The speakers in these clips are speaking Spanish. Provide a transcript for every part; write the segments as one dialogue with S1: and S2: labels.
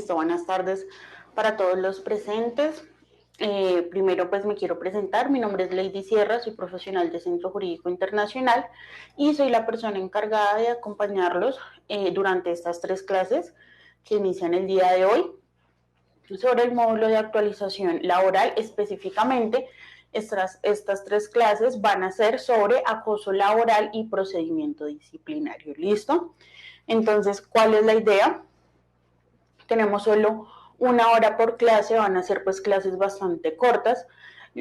S1: Listo, buenas tardes para todos los presentes. Primero pues me quiero presentar, mi nombre es Lady Sierra, soy profesional de Centro Jurídico Internacional y soy la persona encargada de acompañarlos durante estas 3 clases que inician el día de hoy sobre el módulo de actualización laboral. Específicamente, estas 3 clases van a ser sobre acoso laboral y procedimiento disciplinario. ¿Listo? Entonces, ¿cuál es la idea? Tenemos solo 1 hora por clase, van a ser pues clases bastante cortas.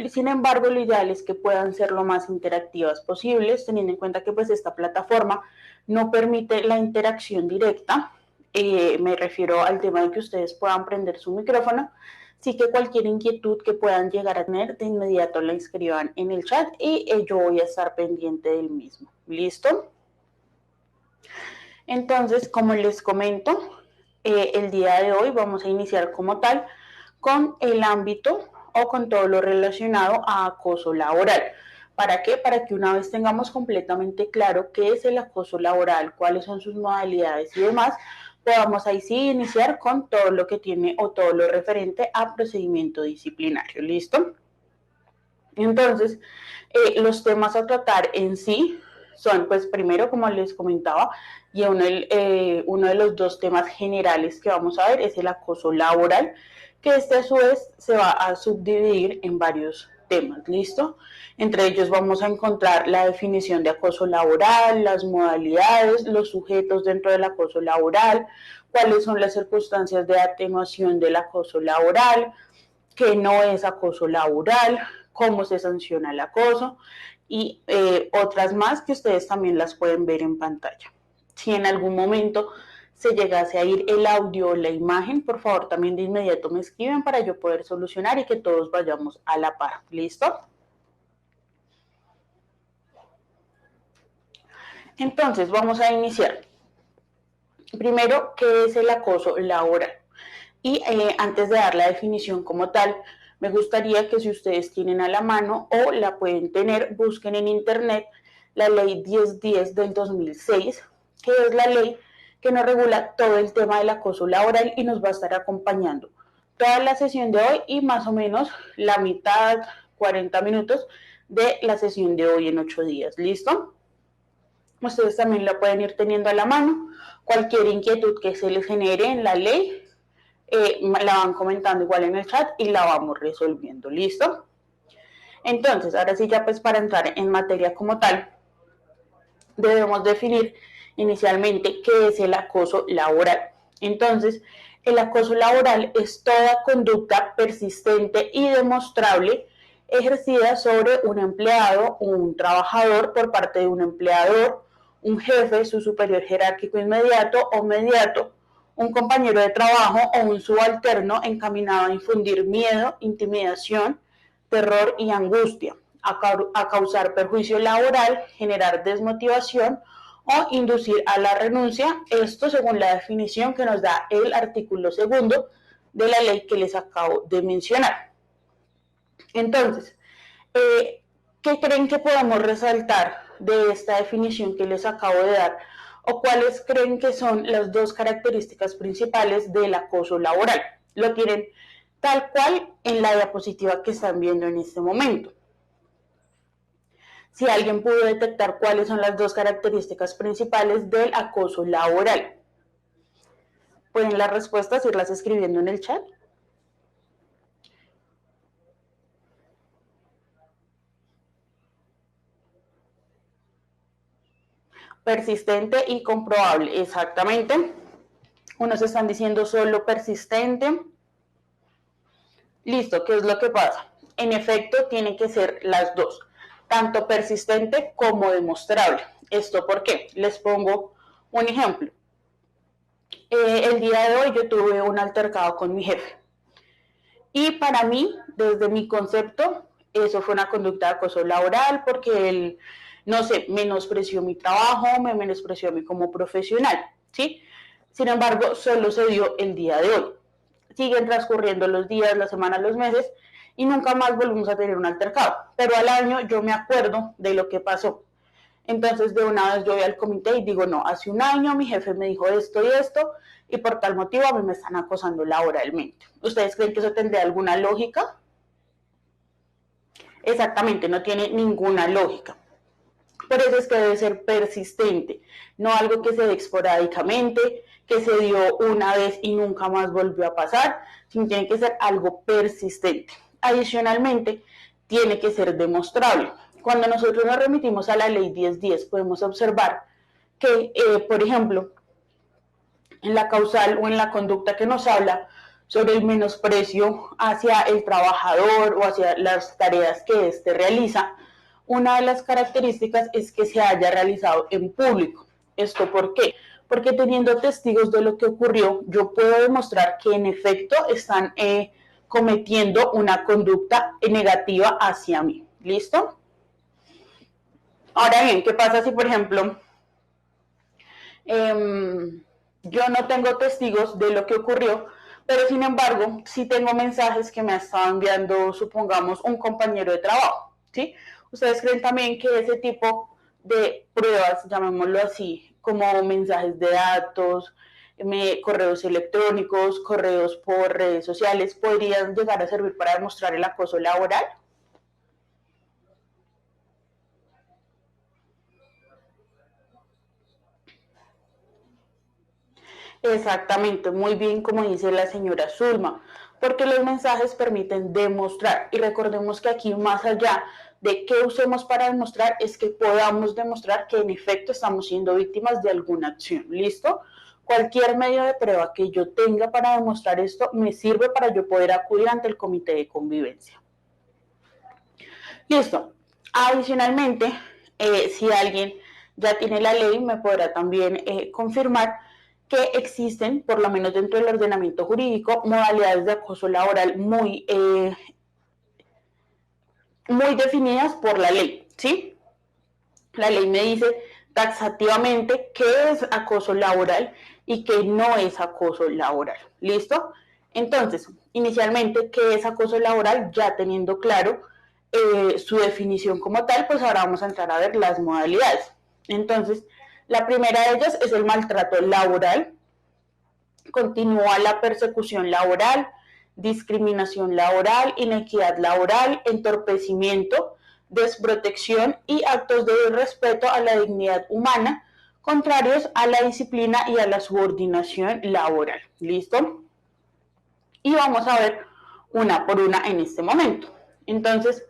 S1: Sin embargo, lo ideal es que puedan ser lo más interactivas posibles, teniendo en cuenta que pues esta plataforma no permite la interacción directa. Me refiero al tema de que ustedes puedan prender su micrófono, así que cualquier inquietud que puedan llegar a tener, de inmediato la escriban en el chat y yo voy a estar pendiente del mismo. ¿Listo? Entonces, como les comento, el día de hoy vamos a iniciar como tal con el ámbito o con todo lo relacionado a acoso laboral. ¿Para qué? Para que una vez tengamos completamente claro qué es el acoso laboral, cuáles son sus modalidades y demás, podamos ahí sí iniciar con todo lo que tiene o todo lo referente a procedimiento disciplinario. ¿Listo? Entonces, los temas a tratar en sí son, pues primero, como les comentaba, y uno de los 2 temas generales que vamos a ver es el acoso laboral, que a su vez se va a subdividir en varios temas, ¿listo? Entre ellos vamos a encontrar la definición de acoso laboral, las modalidades, los sujetos dentro del acoso laboral, cuáles son las circunstancias de atenuación del acoso laboral, qué no es acoso laboral, cómo se sanciona el acoso y otras más que ustedes también las pueden ver en pantalla. Si en algún momento se llegase a ir el audio o la imagen, por favor también de inmediato me escriben para yo poder solucionar y que todos vayamos a la par. ¿Listo? Entonces vamos a iniciar. Primero, ¿qué es el acoso laboral? Y antes de dar la definición como tal, me gustaría que si ustedes tienen a la mano o la pueden tener, busquen en internet la ley 1010 del 2006, que es la ley que nos regula todo el tema del acoso laboral y nos va a estar acompañando toda la sesión de hoy y más o menos la mitad, 40 minutos de la sesión de hoy en 8 días. ¿Listo? Ustedes también la pueden ir teniendo a la mano. Cualquier inquietud que se les genere en la ley, la van comentando igual en el chat y la vamos resolviendo. ¿Listo? Entonces, ahora sí ya pues para entrar en materia como tal, debemos definir inicialmente qué es el acoso laboral. Entonces, el acoso laboral es toda conducta persistente y demostrable ejercida sobre un empleado o un trabajador por parte de un empleador, un jefe, su superior jerárquico inmediato o mediato, un compañero de trabajo o un subalterno encaminado a infundir miedo, intimidación, terror y angustia, a causar perjuicio laboral, generar desmotivación o inducir a la renuncia, esto según la definición que nos da el artículo 2 de la ley que les acabo de mencionar. Entonces, ¿qué creen que podemos resaltar de esta definición que les acabo de dar? ¿O cuáles creen que son las 2 características principales del acoso laboral? Lo tienen tal cual en la diapositiva que están viendo en este momento. Si alguien pudo detectar cuáles son las 2 características principales del acoso laboral. ¿Pueden las respuestas irlas escribiendo en el chat? Persistente y comprobable, exactamente. Unos están diciendo solo persistente. Listo, ¿qué es lo que pasa? En efecto, tienen que ser las 2, tanto persistente como demostrable. ¿Esto por qué? Les pongo un ejemplo. El día de hoy yo tuve un altercado con mi jefe. Y para mí, desde mi concepto, eso fue una conducta de acoso laboral porque él, no sé, menospreció mi trabajo, me menospreció a mí como profesional, ¿sí? Sin embargo, solo se dio el día de hoy. Siguen transcurriendo los días, las semanas, los meses y nunca más volvemos a tener un altercado. Pero al año yo me acuerdo de lo que pasó. Entonces de una vez yo voy al comité y digo, no, hace un año mi jefe me dijo esto y esto, y por tal motivo a mí me están acosando laboralmente. ¿Ustedes creen que eso tendría alguna lógica? Exactamente, no tiene ninguna lógica. Por eso es que debe ser persistente, no algo que se dé esporádicamente, que se dio una vez y nunca más volvió a pasar, sino tiene que ser algo persistente. Adicionalmente, tiene que ser demostrable. Cuando nosotros nos remitimos a la ley 1010, podemos observar que, por ejemplo, en la causal o en la conducta que nos habla sobre el menosprecio hacia el trabajador o hacia las tareas que éste realiza, una de las características es que se haya realizado en público. ¿Esto por qué? Porque teniendo testigos de lo que ocurrió, yo puedo demostrar que en efecto están cometiendo una conducta negativa hacia mí. ¿Listo? Ahora bien, ¿qué pasa si, por ejemplo, yo no tengo testigos de lo que ocurrió, pero sin embargo, sí tengo mensajes que me ha estado enviando, supongamos, un compañero de trabajo, ¿sí? ¿Ustedes creen también que ese tipo de pruebas, llamémoslo así, como mensajes de datos, correos electrónicos, correos por redes sociales, podrían llegar a servir para demostrar el acoso laboral? Exactamente, muy bien como dice la señora Zulma, porque los mensajes permiten demostrar y recordemos que aquí más allá de qué usemos para demostrar es que podamos demostrar que en efecto estamos siendo víctimas de alguna acción, ¿listo? Cualquier medio de prueba que yo tenga para demostrar esto me sirve para yo poder acudir ante el comité de convivencia. Listo. Adicionalmente, si alguien ya tiene la ley, me podrá también confirmar que existen, por lo menos dentro del ordenamiento jurídico, modalidades de acoso laboral muy definidas por la ley, ¿sí? La ley me dice taxativamente qué es acoso laboral y qué no es acoso laboral. ¿Listo? Entonces, inicialmente, ¿qué es acoso laboral? Ya teniendo claro su definición como tal, pues ahora vamos a entrar a ver las modalidades. Entonces, la primera de ellas es el maltrato laboral, continúa la persecución laboral, discriminación laboral, inequidad laboral, entorpecimiento, desprotección y actos de irrespeto a la dignidad humana, contrarios a la disciplina y a la subordinación laboral. ¿Listo? Y vamos a ver una por una en este momento. Entonces,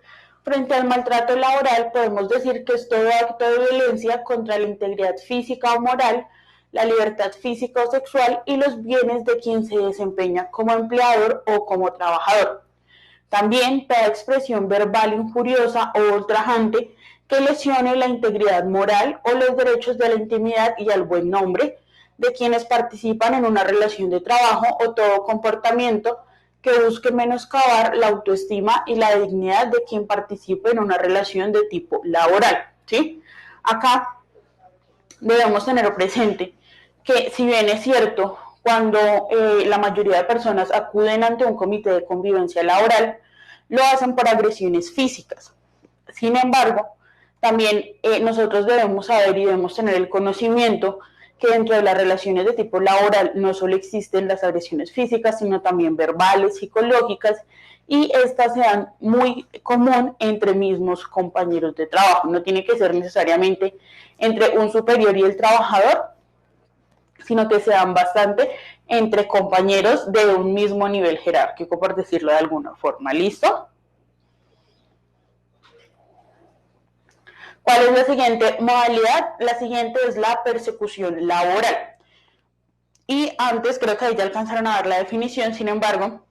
S1: frente al maltrato laboral, podemos decir que es todo acto de violencia contra la integridad física o moral, la libertad física o sexual y los bienes de quien se desempeña como empleador o como trabajador. También toda expresión verbal injuriosa o ultrajante que lesione la integridad moral o los derechos de la intimidad y al buen nombre de quienes participan en una relación de trabajo o todo comportamiento que busque menoscabar la autoestima y la dignidad de quien participe en una relación de tipo laboral. ¿Sí? Acá debemos tener presente que si bien es cierto, cuando la mayoría de personas acuden ante un comité de convivencia laboral, lo hacen por agresiones físicas. Sin embargo, también nosotros debemos saber y debemos tener el conocimiento que dentro de las relaciones de tipo laboral no solo existen las agresiones físicas, sino también verbales, psicológicas, y estas se dan muy común entre mismos compañeros de trabajo. No tiene que ser necesariamente entre un superior y el trabajador, sino que se dan bastante entre compañeros de un mismo nivel jerárquico, por decirlo de alguna forma. ¿Listo? ¿Cuál es la siguiente modalidad? La siguiente es la persecución laboral. Y antes creo que ahí ya alcanzaron a dar la definición, sin embargo,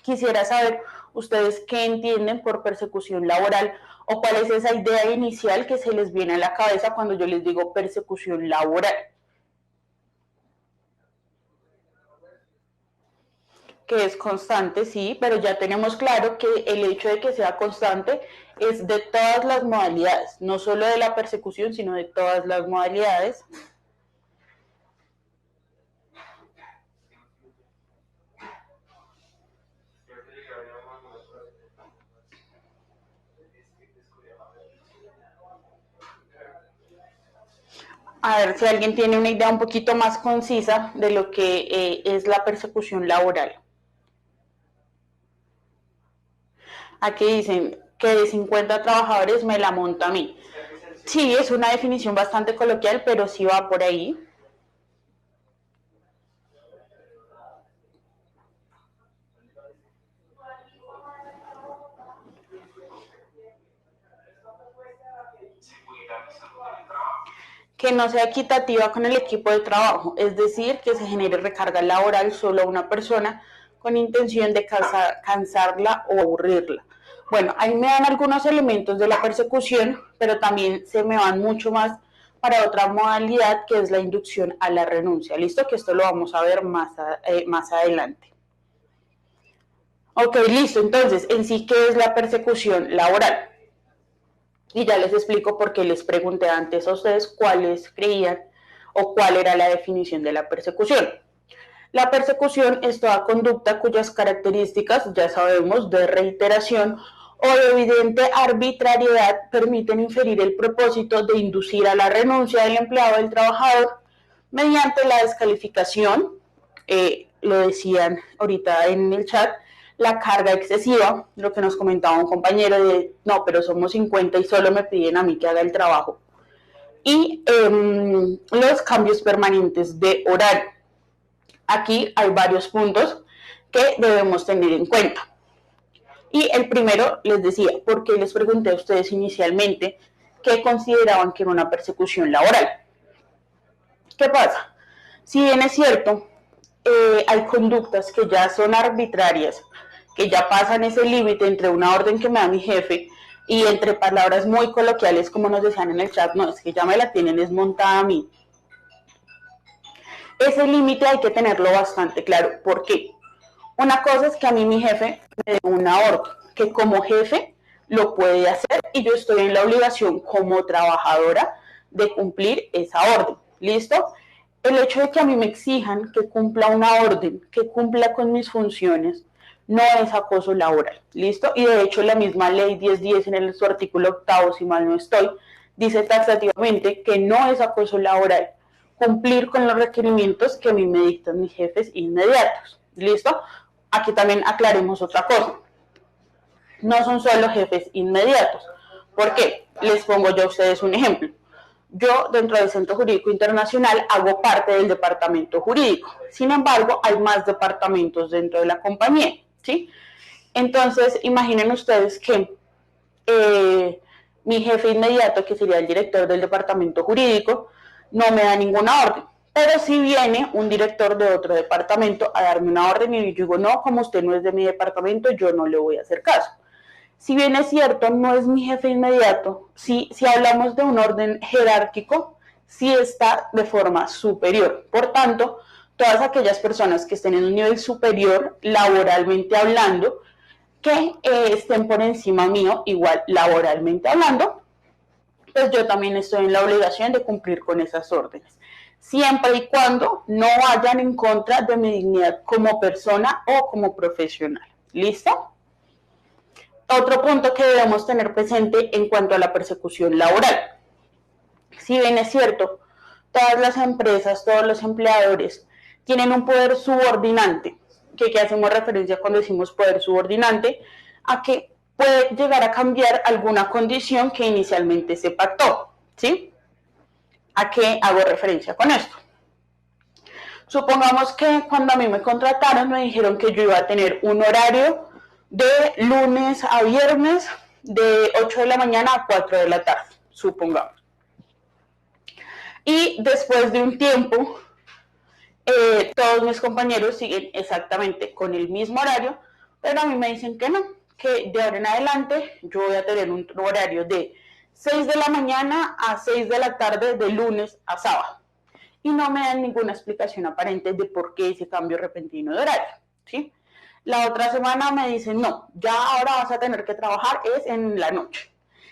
S1: quisiera saber ustedes qué entienden por persecución laboral o cuál es esa idea inicial que se les viene a la cabeza cuando yo les digo persecución laboral. Que es constante, sí, pero ya tenemos claro que el hecho de que sea constante es de todas las modalidades, no solo de la persecución, sino de todas las modalidades. A ver si alguien tiene una idea un poquito más concisa de lo que es la persecución laboral. Aquí dicen que de 50 trabajadores me la monta a mí. Sí, es una definición bastante coloquial, pero sí va por ahí. Que no sea equitativa con el equipo de trabajo, es decir, que se genere recarga laboral solo a una persona con intención de cansarla o aburrirla. Bueno, ahí me dan algunos elementos de la persecución, pero también se me van mucho más para otra modalidad que es la inducción a la renuncia. ¿Listo? Que esto lo vamos a ver más adelante. Ok, listo. Entonces, en sí, ¿qué es la persecución laboral? Y ya les explico por qué les pregunté antes a ustedes cuáles creían o cuál era la definición de la persecución. La persecución es toda conducta cuyas características, ya sabemos, de reiteración o de evidente arbitrariedad permiten inferir el propósito de inducir a la renuncia del empleado o del trabajador mediante la descalificación, lo decían ahorita en el chat, la carga excesiva, lo que nos comentaba un compañero de, no, pero somos 50 y solo me piden a mí que haga el trabajo. Y los cambios permanentes de horario. Aquí hay varios puntos que debemos tener en cuenta. Y el primero, les decía, porque les pregunté a ustedes inicialmente qué consideraban que era una persecución laboral. ¿Qué pasa? Si bien es cierto, hay conductas que ya son arbitrarias, que ya pasan ese límite entre una orden que me da mi jefe y entre palabras muy coloquiales, como nos decían en el chat, no, es que ya me la tienen desmontada a mí. Ese límite hay que tenerlo bastante claro. ¿Por qué? Una cosa es que a mí mi jefe me dé una orden, que como jefe lo puede hacer y yo estoy en la obligación como trabajadora de cumplir esa orden. ¿Listo? El hecho de que a mí me exijan que cumpla una orden, que cumpla con mis funciones, no es acoso laboral. ¿Listo? Y de hecho la misma ley 1010 en su artículo 8, si mal no estoy, dice taxativamente que no es acoso laboral cumplir con los requerimientos que a mí me dictan mis jefes inmediatos. ¿Listo? Aquí también aclaremos otra cosa. No son solo jefes inmediatos. ¿Por qué? Les pongo yo a ustedes un ejemplo. Yo, dentro del Centro Jurídico Internacional, hago parte del departamento jurídico. Sin embargo, hay más departamentos dentro de la compañía, ¿sí? Entonces, imaginen ustedes que mi jefe inmediato, que sería el director del departamento jurídico, no me da ninguna orden. Pero si viene un director de otro departamento a darme una orden y yo digo, no, como usted no es de mi departamento, yo no le voy a hacer caso. Si bien es cierto, no es mi jefe inmediato, si hablamos de un orden jerárquico, sí está de forma superior. Por tanto, todas aquellas personas que estén en un nivel superior, laboralmente hablando, que estén por encima mío, igual laboralmente hablando, pues yo también estoy en la obligación de cumplir con esas órdenes, siempre y cuando no vayan en contra de mi dignidad como persona o como profesional. ¿Listo? Otro punto que debemos tener presente en cuanto a la persecución laboral. Si bien es cierto, todas las empresas, todos los empleadores tienen un poder subordinante, que hacemos referencia cuando decimos poder subordinante, a que puede llegar a cambiar alguna condición que inicialmente se pactó, ¿sí? ¿A qué hago referencia con esto? Supongamos que cuando a mí me contrataron me dijeron que yo iba a tener un horario de lunes a viernes de 8 de la mañana a 4 de la tarde, supongamos. Y después de un tiempo, todos mis compañeros siguen exactamente con el mismo horario, pero a mí me dicen que no, que de ahora en adelante yo voy a tener un horario de 6 de la mañana a 6 de la tarde de lunes a sábado. Y no me dan ninguna explicación aparente de por qué ese cambio repentino de horario, ¿sí? La otra semana me dicen, no, ya ahora vas a tener que trabajar es en la noche.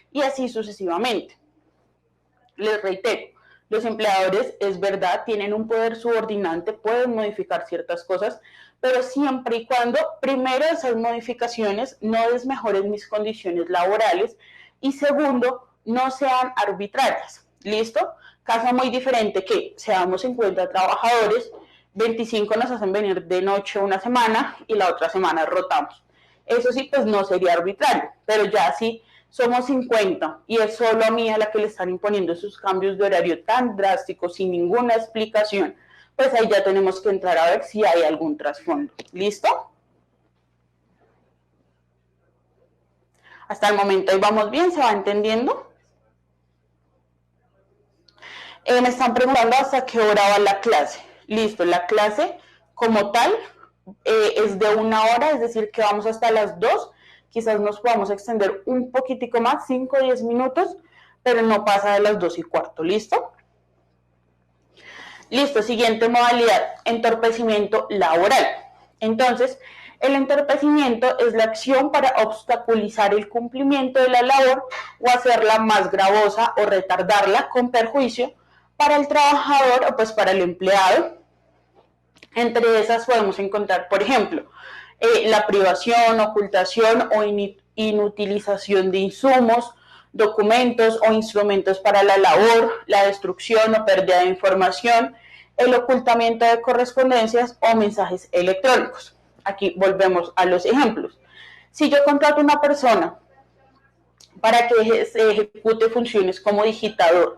S1: Y así sucesivamente. Les reitero, los empleadores, es verdad, tienen un poder subordinante, pueden modificar ciertas cosas, pero siempre y cuando, primero, esas modificaciones no desmejoren mis condiciones laborales y segundo, no sean arbitrarias. ¿Listo? Caso muy diferente que seamos 50 trabajadores, 25 nos hacen venir de noche una semana y la otra semana rotamos. Eso sí, pues no sería arbitrario, pero ya si somos 50 y es solo a mí a la que le están imponiendo esos cambios de horario tan drásticos sin ninguna explicación, pues ahí ya tenemos que entrar a ver si hay algún trasfondo. ¿Listo? Hasta el momento ahí vamos bien, ¿se va entendiendo? Me están preguntando hasta qué hora va la clase. Listo, la clase como tal es de 1 hora, es decir, que vamos hasta las 2. Quizás nos podamos extender un poquitico más, 5 o 10 minutos, pero no pasa de las 2:15. ¿Listo? Listo, siguiente modalidad, entorpecimiento laboral. Entonces, el entorpecimiento es la acción para obstaculizar el cumplimiento de la labor o hacerla más gravosa o retardarla con perjuicio para el trabajador o pues para el empleado. Entre esas podemos encontrar, por ejemplo, la privación, ocultación o inutilización de insumos, documentos o instrumentos para la labor, la destrucción o pérdida de información, el ocultamiento de correspondencias o mensajes electrónicos. Aquí volvemos a los ejemplos. Si yo contrato a una persona para que se ejecute funciones como digitador,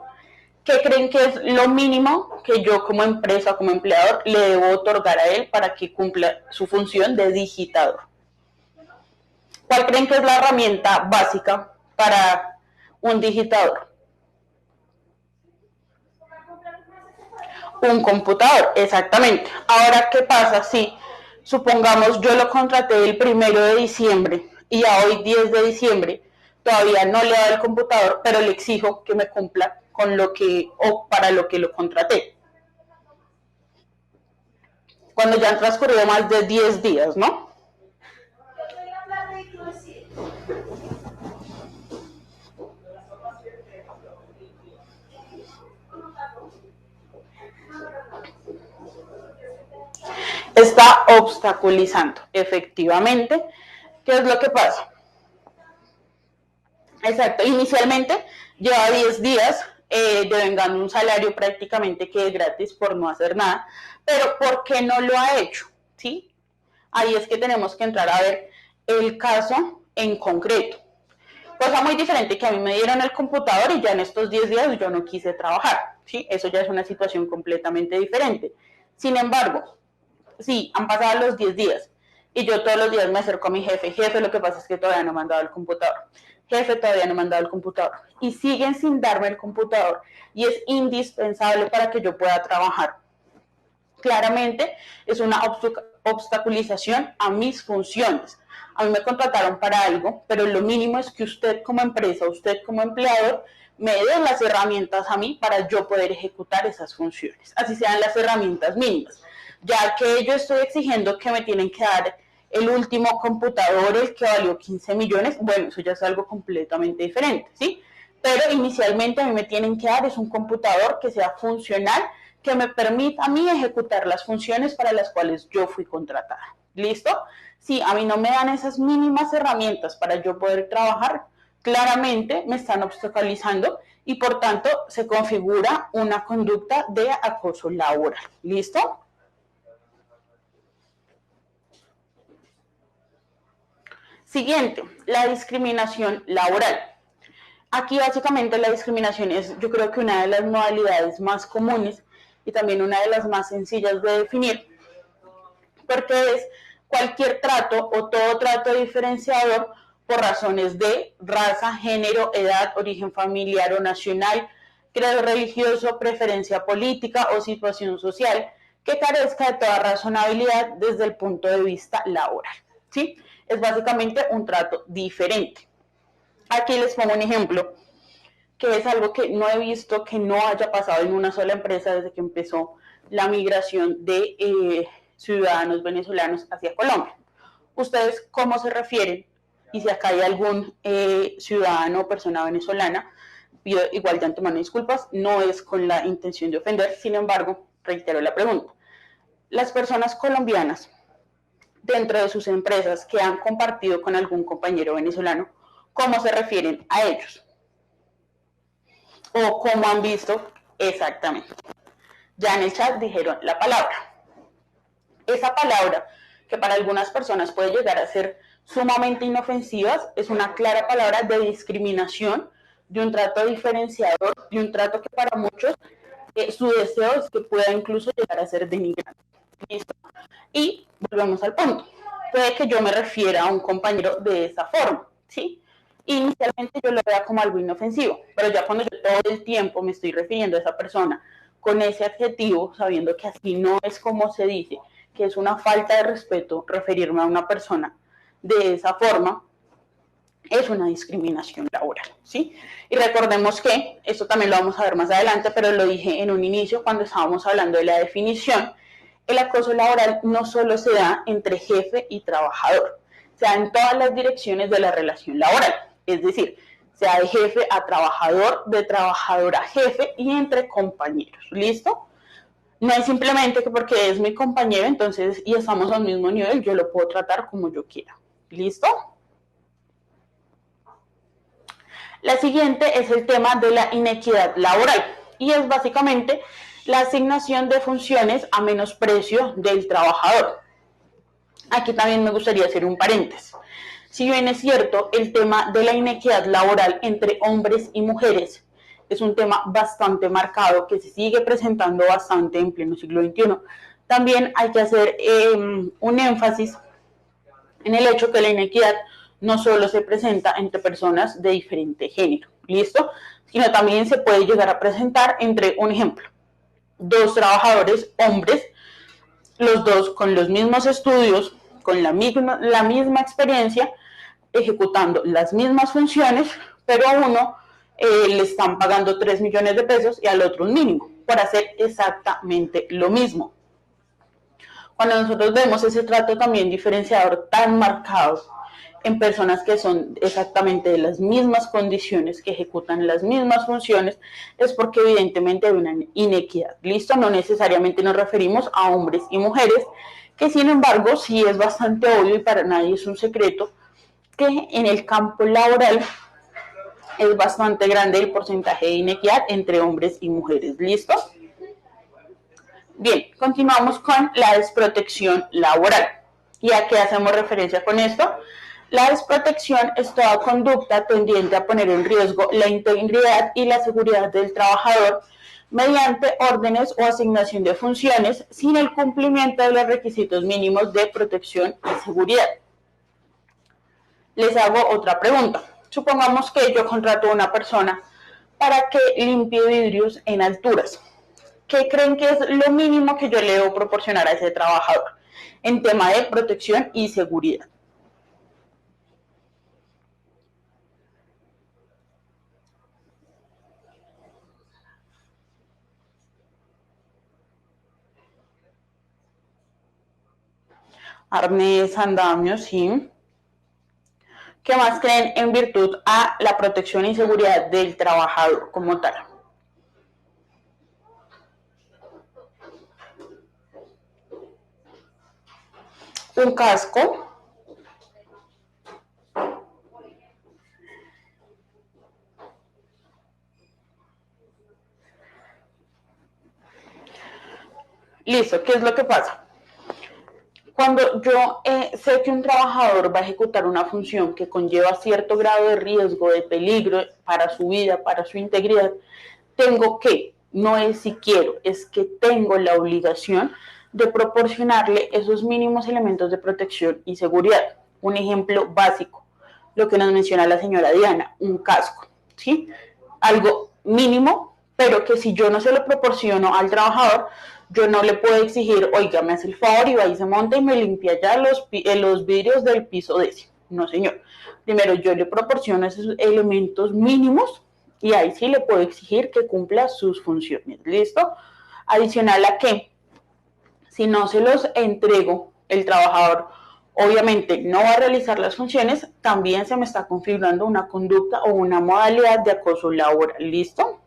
S1: ¿qué creen que es lo mínimo que yo como empresa, como empleador, le debo otorgar a él para que cumpla su función de digitador? ¿Cuál creen que es la herramienta básica para un digitador? Un computador, exactamente. Ahora, ¿qué pasa si, supongamos, yo lo contraté el 1 de diciembre y a hoy 10 de diciembre todavía no le he dado el computador, pero le exijo que me cumpla con lo que o para lo que lo contraté? Cuando ya han transcurrido más de 10 días, ¿no? Está obstaculizando, efectivamente. ¿Qué es lo que pasa? Exacto, inicialmente lleva 10 días devengando un salario prácticamente que es gratis por no hacer nada, pero ¿por qué no lo ha hecho? ¿Sí? Ahí es que tenemos que entrar a ver el caso en concreto. Cosa muy diferente que a mí me dieron el computador y ya en estos 10 días yo no quise trabajar, ¿sí? Eso ya es una situación completamente diferente. Sin embargo, sí, han pasado los 10 días y yo todos los días me acerco a mi jefe, lo que pasa es que todavía no me han dado el computador. Jefe, todavía no me han dado el computador. Y siguen sin darme el computador y es indispensable para que yo pueda trabajar. Claramente es una obstaculización a mis funciones. A mí me contrataron para algo, pero lo mínimo es que usted como empresa, usted como empleador, me dé las herramientas a mí para yo poder ejecutar esas funciones. Así sean las herramientas mínimas. Ya que yo estoy exigiendo que me tienen que dar el último computador, el que valió 15 millones, bueno, eso ya es algo completamente diferente, ¿sí? Pero inicialmente a mí me tienen que dar es un computador que sea funcional, que me permita a mí ejecutar las funciones para las cuales yo fui contratada. ¿Listo? Si a mí no me dan esas mínimas herramientas para yo poder trabajar, claramente me están obstaculizando y por tanto se configura una conducta de acoso laboral. ¿Listo? Siguiente, la discriminación laboral. Aquí básicamente la discriminación es, yo creo que una de las modalidades más comunes y también una de las más sencillas de definir, porque es cualquier trato o todo trato diferenciador por razones de raza, género, edad, origen familiar o nacional, credo religioso, preferencia política o situación social que carezca de toda razonabilidad desde el punto de vista laboral. ¿Sí? Es básicamente un trato diferente. Aquí les pongo un ejemplo, que es algo que no he visto que no haya pasado en una sola empresa desde que empezó la migración de ciudadanos venezolanos hacia Colombia. ¿Ustedes cómo se refieren? Y si acá hay algún ciudadano o persona venezolana, pido igual de antemano disculpas, no es con la intención de ofender, sin embargo, reitero la pregunta. Las personas colombianas dentro de sus empresas que han compartido con algún compañero venezolano, ¿cómo se refieren a ellos? O cómo han visto Exactamente. Ya en el chat dijeron la palabra. Esa palabra, que para algunas personas puede llegar a ser sumamente inofensiva, es una clara palabra de discriminación, de un trato diferenciador, de un trato que para muchos su deseo es que pueda incluso llegar a ser denigrante. ¿Listo? Y volvemos al punto. Puede que yo me refiera a un compañero de esa forma, ¿sí? Inicialmente yo lo vea como algo inofensivo, pero ya cuando yo todo el tiempo me estoy refiriendo a esa persona con ese adjetivo, sabiendo que así no es como se dice, que es una falta de respeto referirme a una persona de esa forma, es una discriminación laboral, ¿sí? Y recordemos que, esto también lo vamos a ver más adelante, pero lo dije en un inicio cuando estábamos hablando de la definición, el acoso laboral no solo se da entre jefe y trabajador, se da en todas las direcciones de la relación laboral, es decir, sea de jefe a trabajador, de trabajador a jefe y entre compañeros, ¿listo? No es simplemente que porque es mi compañero, entonces, y estamos al mismo nivel, yo lo puedo tratar como yo quiera, ¿listo? La siguiente es el tema de la inequidad laboral y es básicamente la asignación de funciones a menosprecio del trabajador. Aquí también me gustaría hacer un paréntesis. Si bien es cierto, el tema de la inequidad laboral entre hombres y mujeres es un tema bastante marcado que se sigue presentando bastante en pleno siglo XXI, también hay que hacer un énfasis en el hecho que la inequidad no solo se presenta entre personas de diferente género, ¿listo? Sino también se puede llegar a presentar entre, un ejemplo, dos trabajadores hombres, los dos con los mismos estudios, con la misma experiencia, ejecutando las mismas funciones, pero a uno le están pagando 3 millones de pesos y al otro un mínimo, por hacer exactamente lo mismo. Cuando nosotros vemos ese trato también diferenciador tan marcado en personas que son exactamente de las mismas condiciones, que ejecutan las mismas funciones, es porque evidentemente hay una inequidad. ¿Listo? No necesariamente nos referimos a hombres y mujeres, que sin embargo sí es bastante obvio y para nadie es un secreto que en el campo laboral es bastante grande el porcentaje de inequidad entre hombres y mujeres. ¿Listo? Bien, continuamos con la desprotección laboral. ¿Y a qué hacemos referencia con esto? La desprotección es toda conducta tendiente a poner en riesgo la integridad y la seguridad del trabajador mediante órdenes o asignación de funciones sin el cumplimiento de los requisitos mínimos de protección y seguridad. Les hago otra pregunta. Supongamos que yo contrato a una persona para que limpie vidrios en alturas. ¿Qué creen que es lo mínimo que yo le debo proporcionar a ese trabajador en tema de protección y seguridad? Arnés, andamio, sí. ¿Qué más creen en virtud a la protección y seguridad del trabajador como tal? Un casco. Listo, ¿qué es lo que pasa? Cuando yo sé que un trabajador va a ejecutar una función que conlleva cierto grado de riesgo, de peligro para su vida, para su integridad, tengo que, no es si quiero, es que tengo la obligación de proporcionarle esos mínimos elementos de protección y seguridad. Un ejemplo básico, lo que nos menciona la señora Diana, un casco, ¿sí? Algo mínimo, pero que si yo no se lo proporciono al trabajador, yo no le puedo exigir, oiga, me hace el favor y va y se monta y me limpia ya los vidrios del piso décimo. No, señor. Primero, yo le proporciono esos elementos mínimos y ahí sí le puedo exigir que cumpla sus funciones. ¿Listo? Adicional a que, si no se los entrego, el trabajador obviamente no va a realizar las funciones, también se me está configurando una conducta o una modalidad de acoso laboral. ¿Listo?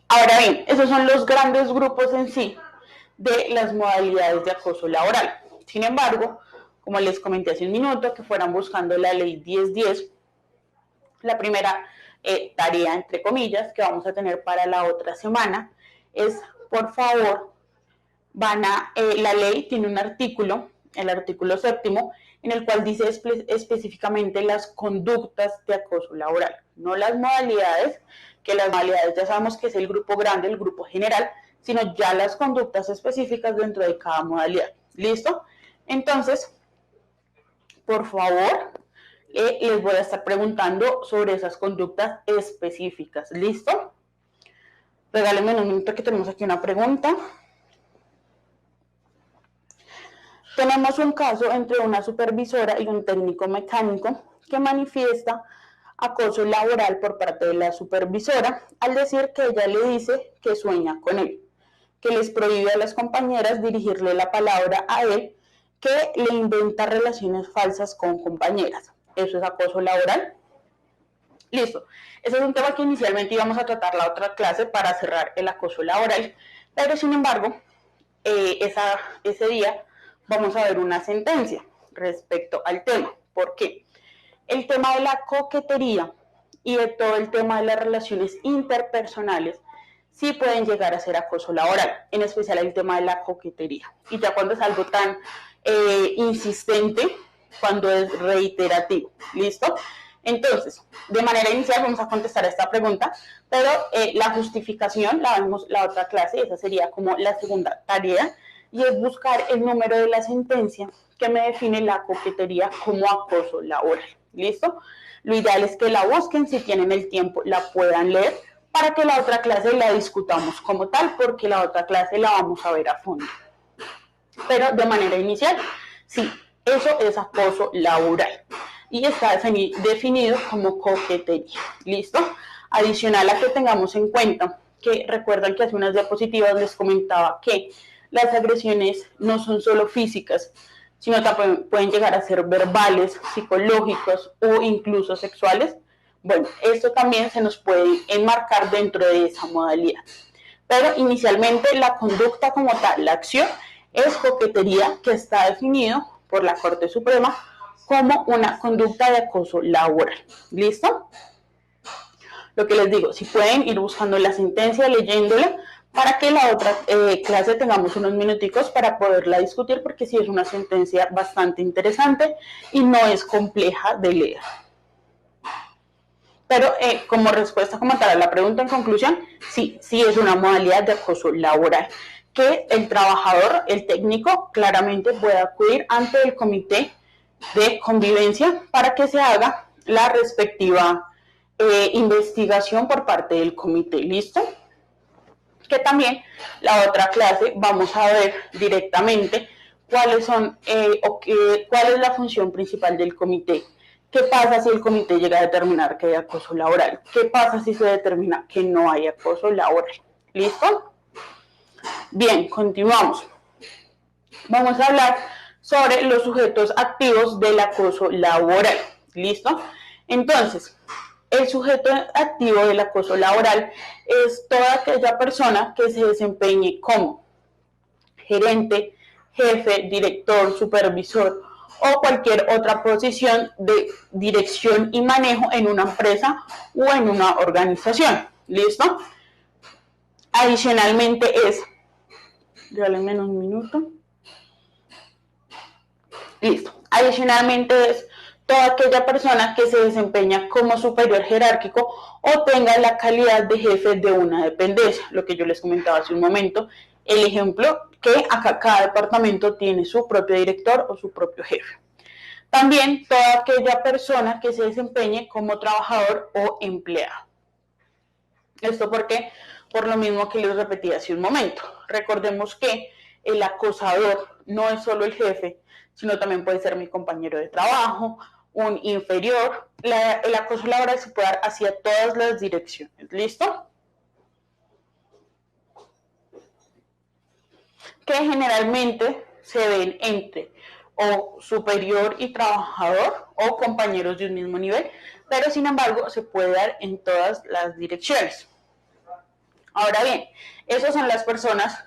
S1: Ahora bien, esos son los grandes grupos en sí de las modalidades de acoso laboral. Sin embargo, como les comenté hace un minuto, que fueran buscando la ley 1010, la primera tarea, entre comillas, que vamos a tener para la otra semana es, por favor, la ley tiene un artículo, el artículo 7º, en el cual dice específicamente las conductas de acoso laboral, no las modalidades, que las modalidades ya sabemos que es el grupo grande, el grupo general, sino ya las conductas específicas dentro de cada modalidad. ¿Listo? Entonces, por favor, les voy a estar preguntando sobre esas conductas específicas. ¿Listo? Regálenme un minuto que tenemos aquí una pregunta. Tenemos un caso entre una supervisora y un técnico mecánico que manifiesta acoso laboral por parte de la supervisora al decir que ella le dice que sueña con él, que les prohíbe a las compañeras dirigirle la palabra a él, que le inventa relaciones falsas con compañeras. ¿Eso es acoso laboral? Listo. Ese es un tema que inicialmente íbamos a tratar la otra clase para cerrar el acoso laboral, pero sin embargo, ese día vamos a ver una sentencia respecto al tema. ¿Por qué? El tema de la coquetería y de todo el tema de las relaciones interpersonales sí pueden llegar a ser acoso laboral, en especial el tema de la coquetería. Y ya cuando es algo tan insistente, cuando es reiterativo. ¿Listo? Entonces, de manera inicial vamos a contestar a esta pregunta, pero la justificación la vemos la otra clase, esa sería como la segunda tarea, y es buscar el número de la sentencia que me define la coquetería como acoso laboral. ¿Listo? Lo ideal es que la busquen, si tienen el tiempo la puedan leer, para que la otra clase la discutamos como tal, porque la otra clase la vamos a ver a fondo. Pero de manera inicial, sí, eso es acoso laboral y está definido como coquetería. ¿Listo? Adicional a que tengamos en cuenta que recuerdan que hace unas diapositivas les comentaba que las agresiones no son solo físicas, sino también pueden llegar a ser verbales, psicológicos o incluso sexuales. Bueno, esto también se nos puede enmarcar dentro de esa modalidad. Pero inicialmente la conducta como tal, la acción, es coquetería, que está definido por la Corte Suprema como una conducta de acoso laboral. ¿Listo? Lo que les digo, si pueden ir buscando la sentencia, leyéndola, para que la otra clase tengamos unos minuticos para poderla discutir, porque sí es una sentencia bastante interesante y no es compleja de leer. Pero como respuesta como tal a la pregunta en conclusión, sí es una modalidad de acoso laboral, que el trabajador, el técnico, claramente puede acudir ante el comité de convivencia para que se haga la respectiva investigación por parte del comité. ¿Listo? Que también la otra clase vamos a ver directamente cuáles son cuál es la función principal del comité. ¿Qué pasa si el comité llega a determinar que hay acoso laboral? ¿Qué pasa si se determina que no hay acoso laboral? ¿Listo? Bien, continuamos. Vamos a hablar sobre los sujetos activos del acoso laboral. ¿Listo? Entonces, el sujeto activo del acoso laboral es toda aquella persona que se desempeñe como gerente, jefe, director, supervisor o cualquier otra posición de dirección y manejo en una empresa o en una organización. ¿Listo? Adicionalmente regálenme un minuto. Listo. Adicionalmente es toda aquella persona que se desempeña como superior jerárquico o tenga la calidad de jefe de una dependencia, lo que yo les comentaba hace un momento, el ejemplo que acá cada departamento tiene su propio director o su propio jefe. También toda aquella persona que se desempeñe como trabajador o empleado. Esto porque, por lo mismo que les repetí hace un momento, recordemos que el acosador no es solo el jefe, sino también puede ser mi compañero de trabajo, un inferior. El acoso laboral se puede dar hacia todas las direcciones. ¿Listo? Que generalmente se ven entre o superior y trabajador o compañeros de un mismo nivel, pero sin embargo se puede dar en todas las direcciones. Ahora bien, esas son las personas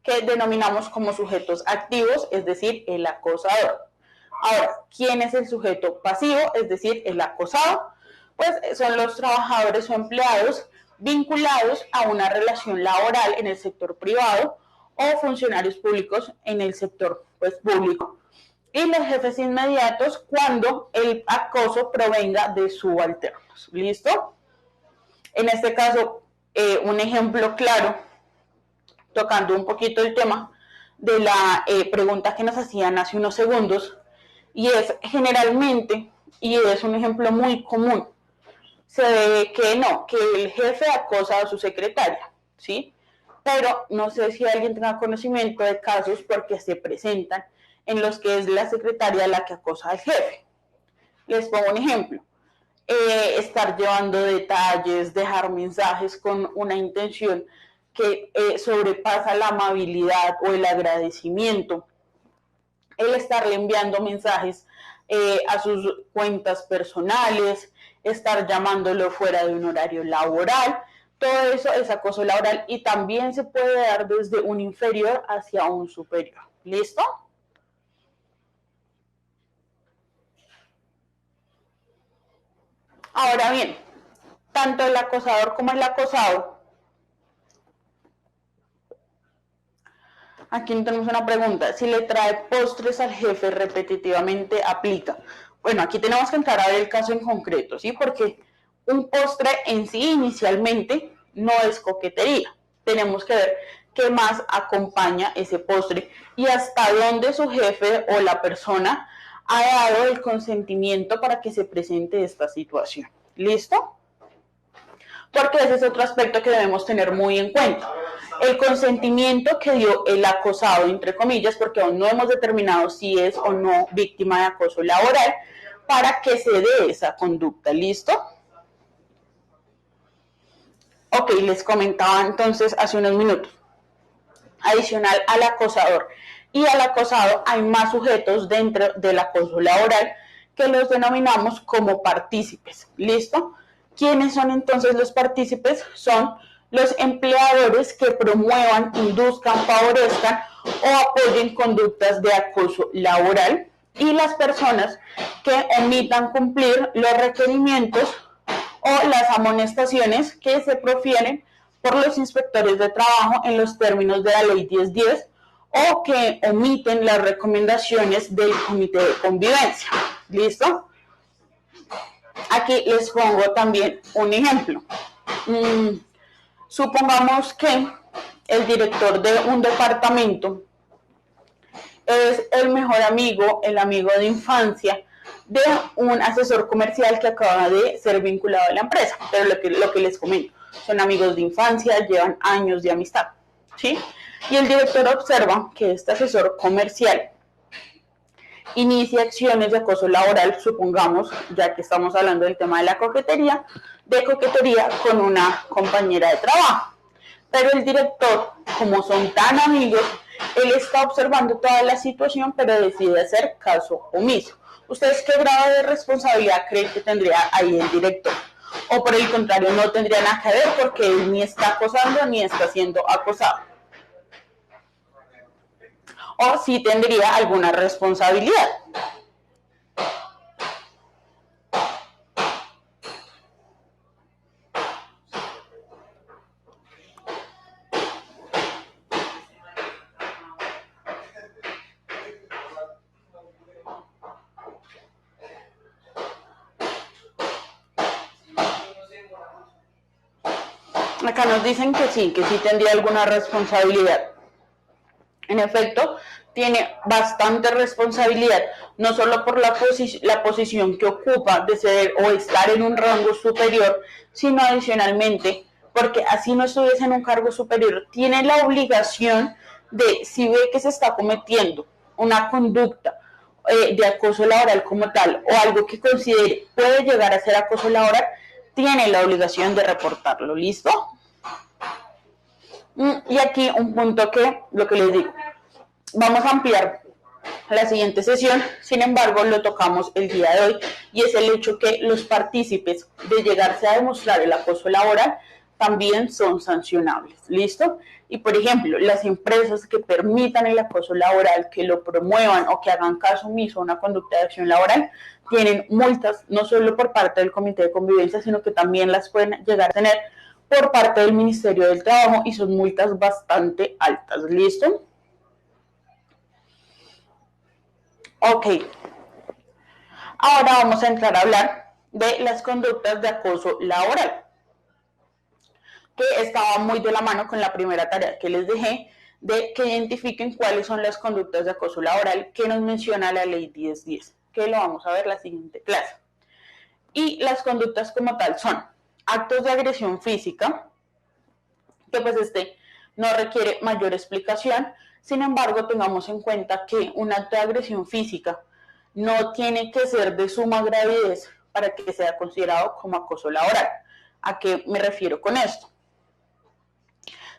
S1: que denominamos como sujetos activos, es decir, el acosador. Ahora, ¿quién es el sujeto pasivo, es decir, el acosado? Pues son los trabajadores o empleados vinculados a una relación laboral en el sector privado o funcionarios públicos en el sector pues, público. Y los jefes inmediatos cuando el acoso provenga de subalternos. ¿Listo? En este caso, un ejemplo claro, tocando un poquito el tema de la pregunta que nos hacían hace unos segundos, y es generalmente, y es un ejemplo muy común, se ve que no, que el jefe acosa a su secretaria, ¿sí? Pero no sé si alguien tenga conocimiento de casos porque se presentan en los que es la secretaria la que acosa al jefe. Les pongo un ejemplo. Estar llevando detalles, dejar mensajes con una intención que sobrepasa la amabilidad o el agradecimiento, el estarle enviando mensajes a sus cuentas personales, estar llamándolo fuera de un horario laboral, todo eso es acoso laboral y también se puede dar desde un inferior hacia un superior. ¿Listo? Ahora bien, tanto el acosador como el acosado. Aquí tenemos una pregunta. Si le trae postres al jefe repetitivamente, ¿aplica? Bueno, aquí tenemos que entrar a ver el caso en concreto, ¿sí? Porque un postre en sí inicialmente no es coquetería. Tenemos que ver qué más acompaña ese postre y hasta dónde su jefe o la persona ha dado el consentimiento para que se presente esta situación. ¿Listo? Porque ese es otro aspecto que debemos tener muy en cuenta. El consentimiento que dio el acosado, entre comillas, porque aún no hemos determinado si es o no víctima de acoso laboral, para que se dé esa conducta. ¿Listo? Ok, les comentaba entonces hace unos minutos. Adicional al acosador y al acosado hay más sujetos dentro del acoso laboral que los denominamos como partícipes. ¿Listo? ¿Quiénes son entonces los partícipes? Son los empleadores que promuevan, induzcan, favorezcan o apoyen conductas de acoso laboral y las personas que omitan cumplir los requerimientos o las amonestaciones que se profieren por los inspectores de trabajo en los términos de la ley 1010 o que omiten las recomendaciones del comité de convivencia. ¿Listo? Aquí les pongo también un ejemplo. Supongamos que el director de un departamento es el mejor amigo, el amigo de infancia de un asesor comercial que acaba de ser vinculado a la empresa. Pero lo que les comento, son amigos de infancia, llevan años de amistad, ¿sí? Y el director observa que este asesor comercial inicia acciones de acoso laboral, supongamos, ya que estamos hablando del tema de la coquetería, con una compañera de trabajo. Pero el director, como son tan amigos, él está observando toda la situación, pero decide hacer caso omiso. ¿Ustedes qué grado de responsabilidad creen que tendría ahí el director? O por el contrario, no tendría nada que ver porque él ni está acosando ni está siendo acosado. O sí tendría alguna responsabilidad. Acá nos dicen que sí tendría alguna responsabilidad. En efecto, tiene bastante responsabilidad, no solo por la posición que ocupa de ser o estar en un rango superior, sino adicionalmente, porque así no estuviese en un cargo superior, tiene la obligación de, si ve que se está cometiendo una conducta de acoso laboral como tal, o algo que considere puede llegar a ser acoso laboral, tiene la obligación de reportarlo. ¿Listo? Y aquí un punto que, lo que les digo, vamos a ampliar la siguiente sesión, sin embargo lo tocamos el día de hoy, y es el hecho que los partícipes de llegarse a demostrar el acoso laboral también son sancionables. ¿Listo? Y por ejemplo, las empresas que permitan el acoso laboral, que lo promuevan o que hagan caso omiso a una conducta de acción laboral, tienen multas no solo por parte del Comité de Convivencia, sino que también las pueden llegar a tener por parte del Ministerio del Trabajo y son multas bastante altas. ¿Listo? Ok. Ahora vamos a entrar a hablar de las conductas de acoso laboral, que estaba muy de la mano con la primera tarea que les dejé, de que identifiquen cuáles son las conductas de acoso laboral que nos menciona la ley 1010, que lo vamos a ver la siguiente clase. Y las conductas como tal son actos de agresión física, que pues no requiere mayor explicación. Sin embargo, tengamos en cuenta que un acto de agresión física no tiene que ser de suma gravidez para que sea considerado como acoso laboral. ¿A qué me refiero con esto?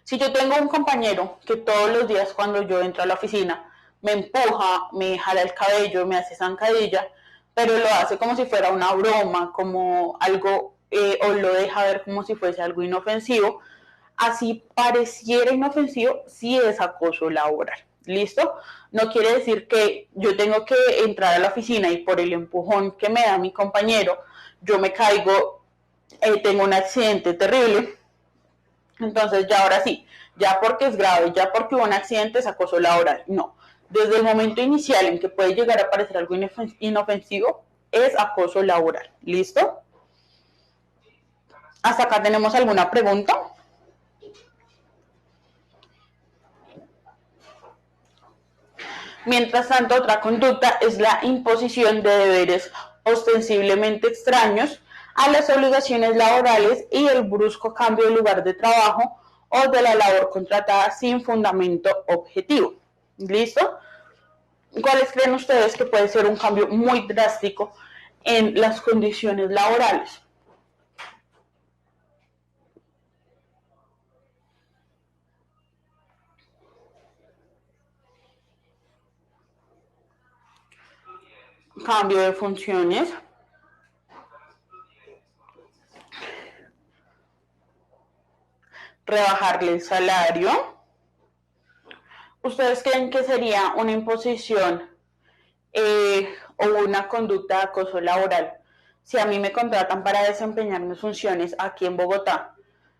S1: Si yo tengo un compañero que todos los días cuando yo entro a la oficina me empuja, me jala el cabello, me hace zancadilla, pero lo hace como si fuera una broma, como algo, o lo deja ver como si fuese algo inofensivo, así pareciera inofensivo, sí es acoso laboral. ¿Listo? No quiere decir que yo tengo que entrar a la oficina y por el empujón que me da mi compañero, yo me caigo, tengo un accidente terrible. Entonces ya ahora sí, ya porque es grave, ya porque hubo un accidente es acoso laboral. No, desde el momento inicial en que puede llegar a parecer algo inofensivo, es acoso laboral. ¿Listo? ¿Hasta acá tenemos alguna pregunta? Mientras tanto, otra conducta es la imposición de deberes ostensiblemente extraños a las obligaciones laborales y el brusco cambio de lugar de trabajo o de la labor contratada sin fundamento objetivo. ¿Listo? ¿Cuáles creen ustedes que puede ser un cambio muy drástico en las condiciones laborales? Cambio de funciones. Rebajarle el salario. ¿Ustedes creen que sería una imposición o una conducta de acoso laboral si a mí me contratan para desempeñar mis funciones aquí en Bogotá,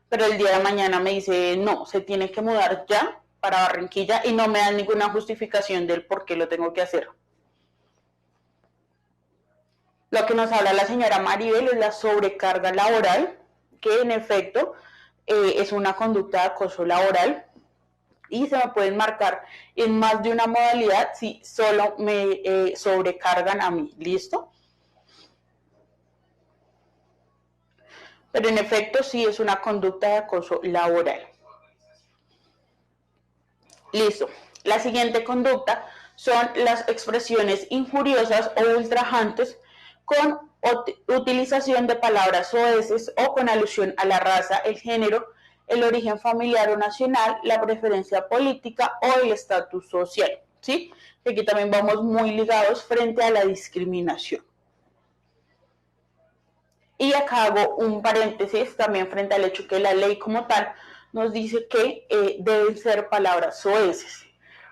S1: pero el día de mañana me dice no, se tiene que mudar ya para Barranquilla y no me dan ninguna justificación del por qué lo tengo que hacer? Lo que nos habla la señora Maribel es la sobrecarga laboral, que en efecto es una conducta de acoso laboral y se me pueden marcar en más de una modalidad si solo me sobrecargan a mí. ¿Listo? Pero en efecto sí es una conducta de acoso laboral. Listo. La siguiente conducta son las expresiones injuriosas o ultrajantes con utilización de palabras soeces o con alusión a la raza, el género, el origen familiar o nacional, la preferencia política o el estatus social. ¿Sí? Aquí también vamos muy ligados frente a la discriminación. Y acá hago un paréntesis también frente al hecho que la ley como tal nos dice que deben ser palabras soeces.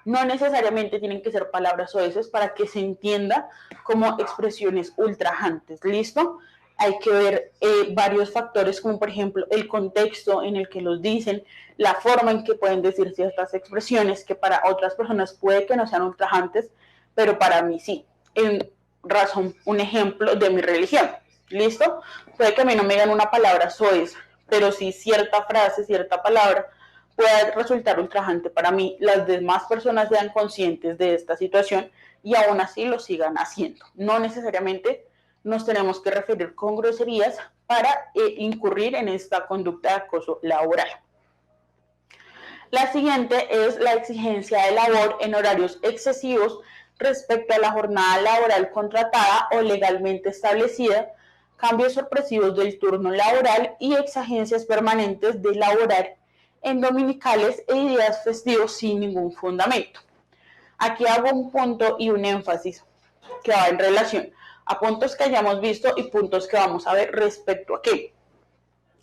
S1: No necesariamente tienen que ser palabras soeces para que se entienda como expresiones ultrajantes. ¿Listo? Hay que ver varios factores como por ejemplo el contexto en el que los dicen, la forma en que pueden decir ciertas expresiones que para otras personas puede que no sean ultrajantes, pero para mí sí. En razón, un ejemplo de mi religión. ¿Listo? Puede que a mí no me digan una palabra soez, pero si cierta frase, cierta palabra puede resultar ultrajante para mí, las demás personas sean conscientes de esta situación y aún así lo sigan haciendo. No necesariamente nos tenemos que referir con groserías para incurrir en esta conducta de acoso laboral. La siguiente es la exigencia de labor en horarios excesivos respecto a la jornada laboral contratada o legalmente establecida, cambios sorpresivos del turno laboral y exigencias permanentes de laborar en dominicales e días festivos sin ningún fundamento. Aquí hago un punto y un énfasis que va en relación a puntos que hayamos visto y puntos que vamos a ver respecto a qué.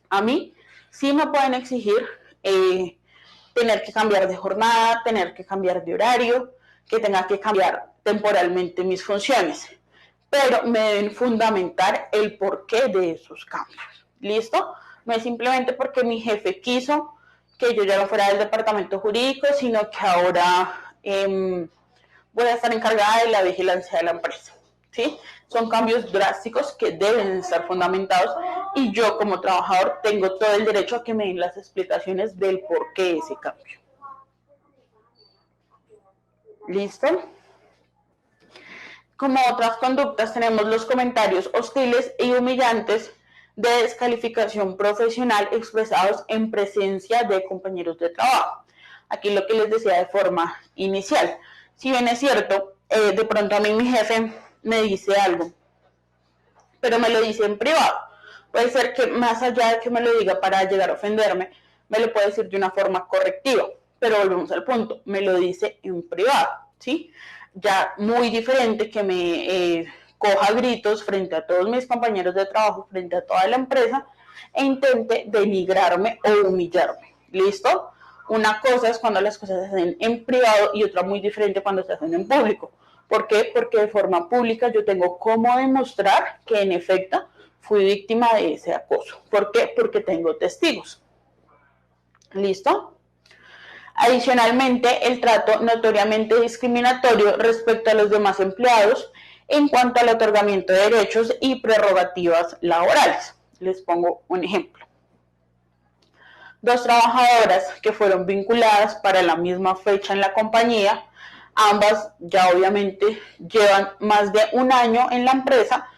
S1: A mí Sí me pueden exigir tener que cambiar de jornada, tener que cambiar de horario, que tenga que cambiar temporalmente mis funciones, pero me deben fundamentar el porqué de esos cambios. ¿Listo? No es simplemente porque mi jefe quiso que yo ya no fuera del departamento jurídico, sino que ahora voy a estar encargada de la vigilancia de la empresa. ¿Sí? Son cambios drásticos que deben estar fundamentados y yo como trabajador tengo todo el derecho a que me den las explicaciones del por qué ese cambio. ¿Listo? Como otras conductas tenemos los comentarios hostiles y humillantes de descalificación profesional expresados en presencia de compañeros de trabajo. Aquí lo que les decía de forma inicial. Si bien es cierto, de pronto a mí mi jefe me dice algo, pero me lo dice en privado. Puede ser que más allá de que me lo diga para llegar a ofenderme, me lo puede decir de una forma correctiva, pero volvemos al punto, me lo dice en privado, ¿sí? Ya muy diferente que me coja gritos frente a todos mis compañeros de trabajo, frente a toda la empresa, e intente denigrarme o humillarme, ¿listo? Una cosa es cuando las cosas se hacen en privado y otra muy diferente cuando se hacen en público. ¿Por qué? Porque de forma pública yo tengo cómo demostrar que en efecto fui víctima de ese acoso. ¿Por qué? Porque tengo testigos. ¿Listo? Adicionalmente, el trato notoriamente discriminatorio respecto a los demás empleados en cuanto al otorgamiento de derechos y prerrogativas laborales. Les pongo un ejemplo. Dos trabajadoras que fueron vinculadas para la misma fecha en la compañía, ambas ya obviamente llevan más de un año en la empresa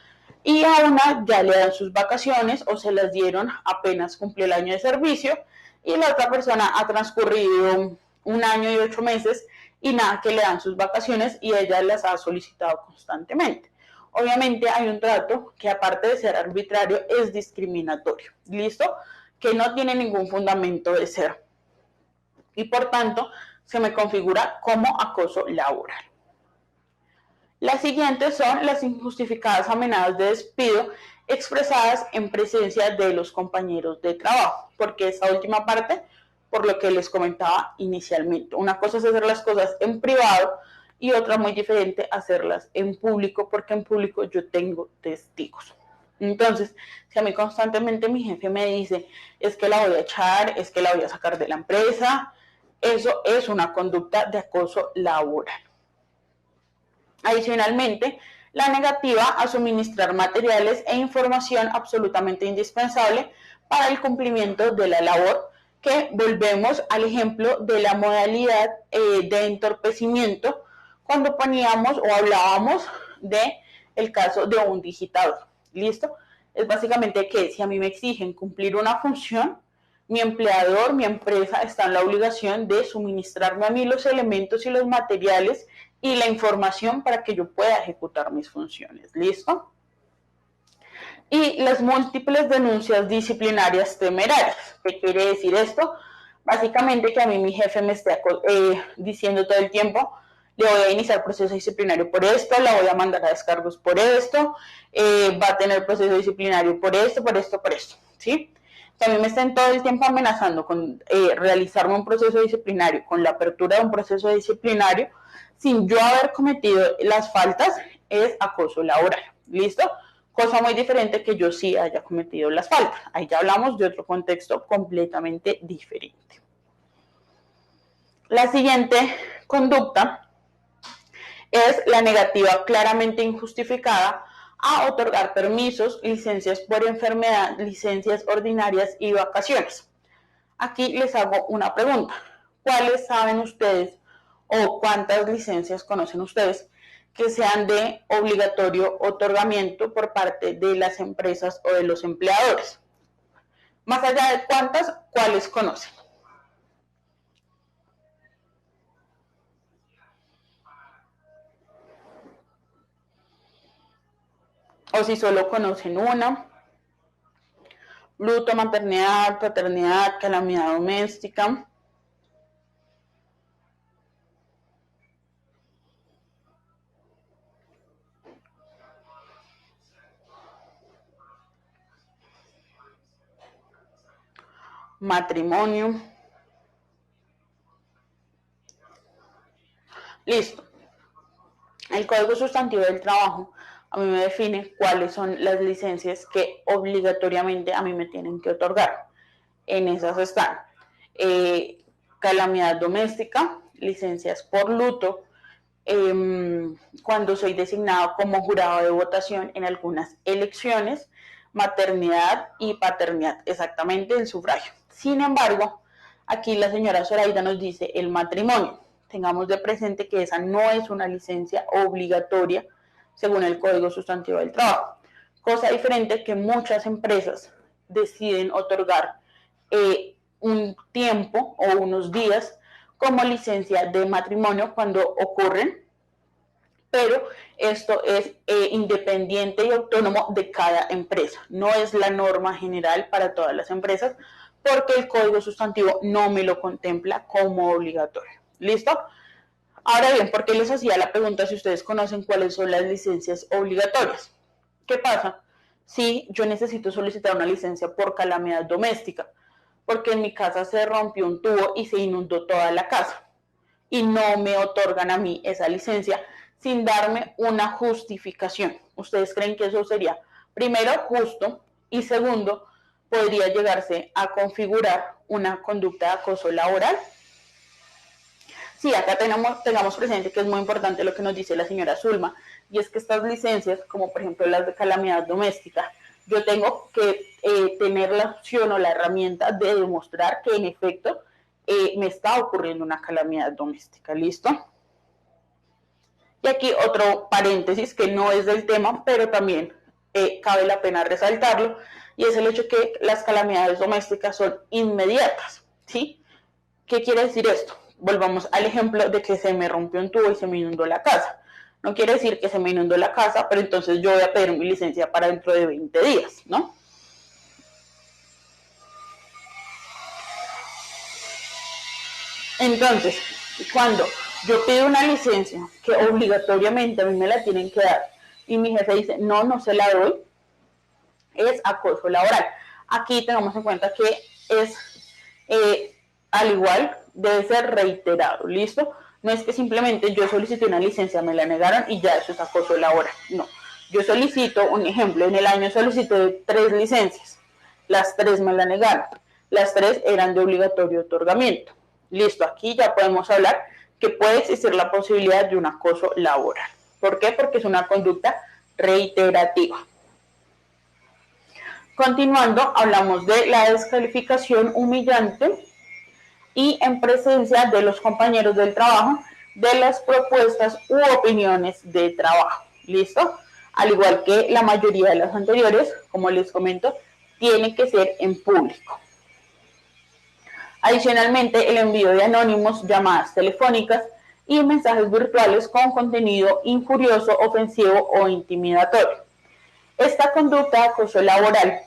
S1: y a una ya le dan sus vacaciones o se las dieron apenas cumplió el año de servicio y la otra persona ha transcurrido un año y 8 meses y nada que le dan sus vacaciones y ella las ha solicitado constantemente. Obviamente hay un trato que aparte de ser arbitrario es discriminatorio, ¿listo? Que no tiene ningún fundamento de ser y por tanto se me configura como acoso laboral. Las siguientes son las injustificadas amenazas de despido expresadas en presencia de los compañeros de trabajo, porque esa última parte, por lo que les comentaba inicialmente, una cosa es hacer las cosas en privado y otra muy diferente hacerlas en público, porque en público yo tengo testigos. Entonces, si a mí constantemente mi jefe me dice, es que la voy a echar, es que la voy a sacar de la empresa, eso es una conducta de acoso laboral. Adicionalmente, la negativa a suministrar materiales e información absolutamente indispensable para el cumplimiento de la labor, que volvemos al ejemplo de la modalidad de entorpecimiento cuando poníamos o hablábamos de el caso de un digitador. ¿Listo? Es básicamente que si a mí me exigen cumplir una función, mi empleador, mi empresa está en la obligación de suministrarme a mí los elementos y los materiales y la información para que yo pueda ejecutar mis funciones. ¿Listo? Y las múltiples denuncias disciplinarias temerarias. ¿Qué quiere decir esto? Básicamente que a mí mi jefe me esté diciendo todo el tiempo, le voy a iniciar proceso disciplinario por esto, la voy a mandar a descargos por esto, va a tener proceso disciplinario por esto, por esto, por esto, ¿sí? Que a mí me estén todo el tiempo amenazando con realizarme un proceso disciplinario, con la apertura de un proceso disciplinario, sin yo haber cometido las faltas, es acoso laboral, ¿listo? Cosa muy diferente que yo sí haya cometido las faltas. Ahí ya hablamos de otro contexto completamente diferente. La siguiente conducta es la negativa claramente injustificada a otorgar permisos, licencias por enfermedad, licencias ordinarias y vacaciones. Aquí les hago una pregunta. ¿Cuáles saben ustedes o cuántas licencias conocen ustedes que sean de obligatorio otorgamiento por parte de las empresas o de los empleadores? Más allá de cuántas, ¿cuáles conocen? O si solo conocen una. Luto, maternidad, paternidad, calamidad doméstica. matrimonio. Listo. El Código Sustantivo del Trabajo a mí me define cuáles son las licencias que obligatoriamente a mí me tienen que otorgar. En esas están calamidad doméstica, licencias por luto, cuando soy designado como jurado de votación en algunas elecciones, maternidad y paternidad, exactamente el sufragio. Sin embargo, aquí la señora Zoraida nos dice el matrimonio. Tengamos de presente que esa no es una licencia obligatoria según el Código Sustantivo del Trabajo. Cosa diferente que muchas empresas deciden otorgar un tiempo o unos días como licencia de matrimonio cuando ocurren, pero esto es independiente y autónomo de cada empresa. No es la norma general para todas las empresas porque el Código Sustantivo no me lo contempla como obligatorio. ¿Listo? Ahora bien, ¿por qué les hacía la pregunta si ustedes conocen cuáles son las licencias obligatorias? ¿Qué pasa si yo necesito solicitar una licencia por calamidad doméstica? Porque en mi casa se rompió un tubo y se inundó toda la casa y no me otorgan a mí esa licencia sin darme una justificación. ¿Ustedes creen que eso sería, primero, justo y segundo, podría llegarse a configurar una conducta de acoso laboral? Sí, acá tengamos presente que es muy importante lo que nos dice la señora Zulma, y es que estas licencias, como por ejemplo las de calamidad doméstica, yo tengo que tener la opción o la herramienta de demostrar que en efecto me está ocurriendo una calamidad doméstica. ¿Listo? Y aquí otro paréntesis que no es del tema, pero también cabe la pena resaltarlo, y es el hecho que las calamidades domésticas son inmediatas. ¿Sí? ¿Qué quiere decir esto? Volvamos al ejemplo de que se me rompió un tubo y se me inundó la casa. No quiere decir que se me inundó la casa, pero entonces yo voy a pedir mi licencia para dentro de 20 días, ¿no? Entonces, cuando yo pido una licencia que obligatoriamente a mí me la tienen que dar y mi jefe dice, no, no se la doy, es acoso laboral. Aquí tengamos en cuenta que es, al igual, debe ser reiterado, ¿listo? No es que simplemente yo solicité una licencia, me la negaron y ya eso es acoso laboral. No, yo solicito, un ejemplo, en el año solicité 3 licencias, las 3 me la negaron, las 3 eran de obligatorio otorgamiento. Listo, aquí ya podemos hablar que puede existir la posibilidad de un acoso laboral. ¿Por qué? Porque es una conducta reiterativa. Continuando, hablamos de la descalificación humillante y en presencia de los compañeros del trabajo de las propuestas u opiniones de trabajo. ¿Listo? Al igual que la mayoría de las anteriores, como les comento, tiene que ser en público. Adicionalmente, el envío de anónimos, llamadas telefónicas y mensajes virtuales con contenido injurioso, ofensivo o intimidatorio. Esta conducta de acoso laboral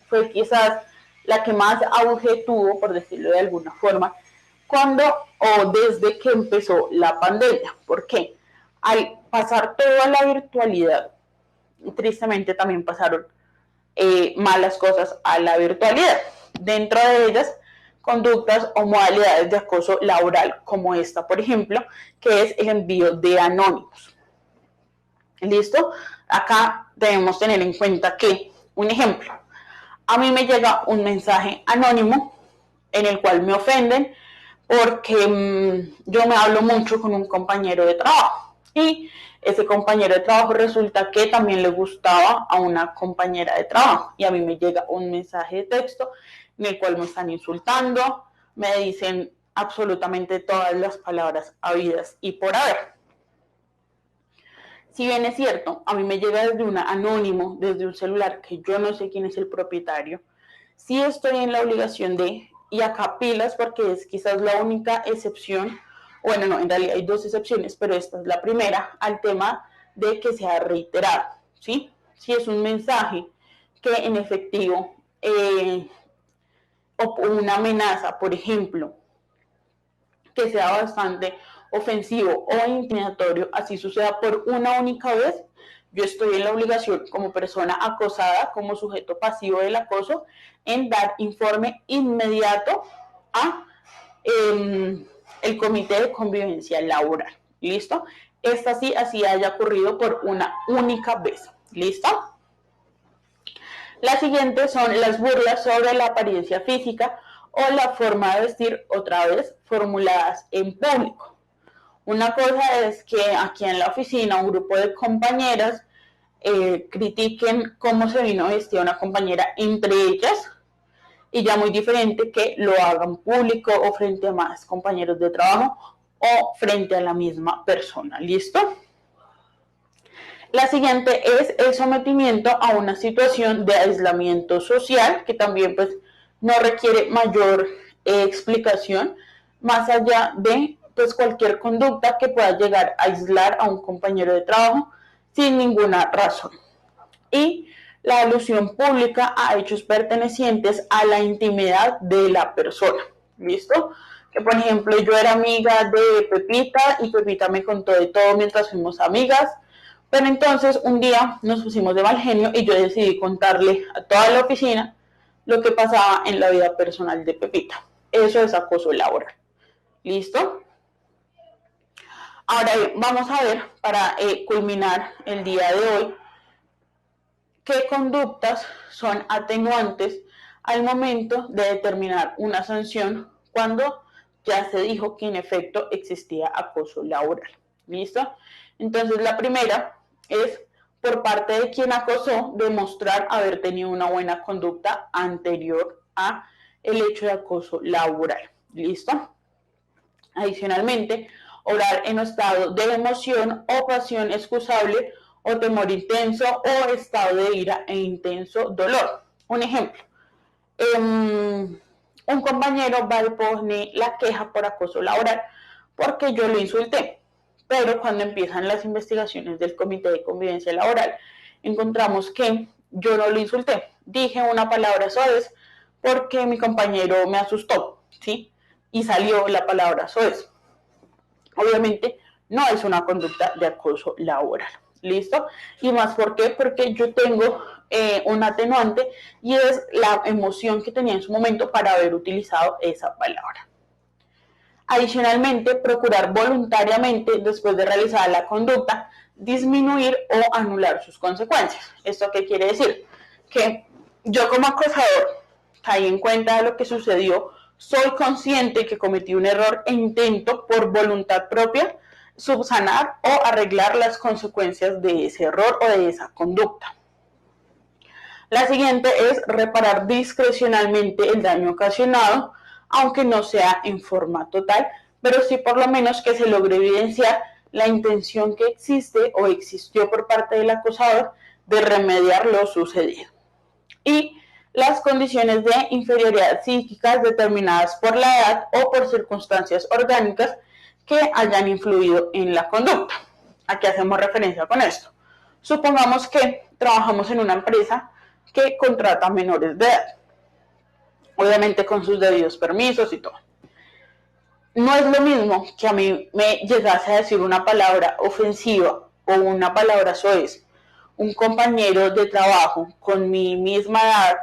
S1: fue quizás la que más auge tuvo, por decirlo de alguna forma, cuando o desde que empezó la pandemia. ¿Por qué? Al pasar toda la virtualidad, tristemente también pasaron malas cosas a la virtualidad. Dentro de ellas, conductas o modalidades de acoso laboral, como esta, por ejemplo, que es el envío de anónimos. ¿Listo? Acá debemos tener en cuenta que, un ejemplo, a mí me llega un mensaje anónimo en el cual me ofenden porque yo me hablo mucho con un compañero de trabajo y ese compañero de trabajo resulta que también le gustaba a una compañera de trabajo y a mí me llega un mensaje de texto en el cual me están insultando, me dicen absolutamente todas las palabras habidas y por haber. Si bien es cierto, a mí me llega desde un anónimo, desde un celular que yo no sé quién es el propietario, sí estoy en la obligación de, y acá pilas porque es quizás la única excepción, bueno, no, en realidad hay 2 excepciones, pero esta es la primera, al tema de que sea reiterado, ¿sí? Si es un mensaje que en efectivo, o una amenaza, por ejemplo, que sea bastante ofensivo o intimidatorio, así suceda por una única vez, yo estoy en la obligación como persona acosada, como sujeto pasivo del acoso, en dar informe inmediato a el comité de convivencia laboral. ¿Listo? Esta sí, así haya ocurrido por una única vez. ¿Listo? La siguiente son las burlas sobre la apariencia física o la forma de vestir, otra vez, formuladas en público. Una cosa es que aquí en la oficina un grupo de compañeras critiquen cómo se vino vestida una compañera entre ellas, y ya muy diferente que lo hagan público o frente a más compañeros de trabajo o frente a la misma persona. ¿Listo? La siguiente es el sometimiento a una situación de aislamiento social, que también pues no requiere mayor explicación, más allá de pues cualquier conducta que pueda llegar a aislar a un compañero de trabajo sin ninguna razón. Y la alusión pública a hechos pertenecientes a la intimidad de la persona. ¿Listo? Que por ejemplo yo era amiga de Pepita y Pepita me contó de todo mientras fuimos amigas, pero entonces un día nos pusimos de mal genio y yo decidí contarle a toda la oficina lo que pasaba en la vida personal de Pepita. Eso es acoso laboral. ¿Listo? Ahora vamos a ver, para culminar el día de hoy, qué conductas son atenuantes al momento de determinar una sanción cuando ya se dijo que en efecto existía acoso laboral. ¿Listo? Entonces la primera es por parte de quien acosó demostrar haber tenido una buena conducta anterior a el hecho de acoso laboral. ¿Listo? Adicionalmente, obrar en estado de emoción o pasión excusable o temor intenso o estado de ira e intenso dolor. Un ejemplo, un compañero va y pone la queja por acoso laboral porque yo lo insulté, pero cuando empiezan las investigaciones del Comité de Convivencia Laboral, encontramos que yo no lo insulté, dije una palabra soez porque mi compañero me asustó, ¿sí? Y salió la palabra soez. Obviamente no es una conducta de acoso laboral. ¿Listo? Y más, ¿por qué? Porque yo tengo un atenuante y es la emoción que tenía en su momento para haber utilizado esa palabra. Adicionalmente, procurar voluntariamente, después de realizar la conducta, disminuir o anular sus consecuencias. ¿Esto qué quiere decir? Que yo como acosador caí en cuenta de lo que sucedió, soy consciente que cometí un error e intento por voluntad propia subsanar o arreglar las consecuencias de ese error o de esa conducta. La siguiente es reparar discrecionalmente el daño ocasionado, aunque no sea en forma total, pero sí por lo menos que se logre evidenciar la intención que existe o existió por parte del acosador de remediar lo sucedido. Y las condiciones de inferioridad psíquica determinadas por la edad o por circunstancias orgánicas que hayan influido en la conducta. ¿A qué hacemos referencia con esto? Supongamos que trabajamos en una empresa que contrata menores de edad, obviamente con sus debidos permisos y todo. No es lo mismo que a mí me llegase a decir una palabra ofensiva o una palabra soez un compañero de trabajo con mi misma edad,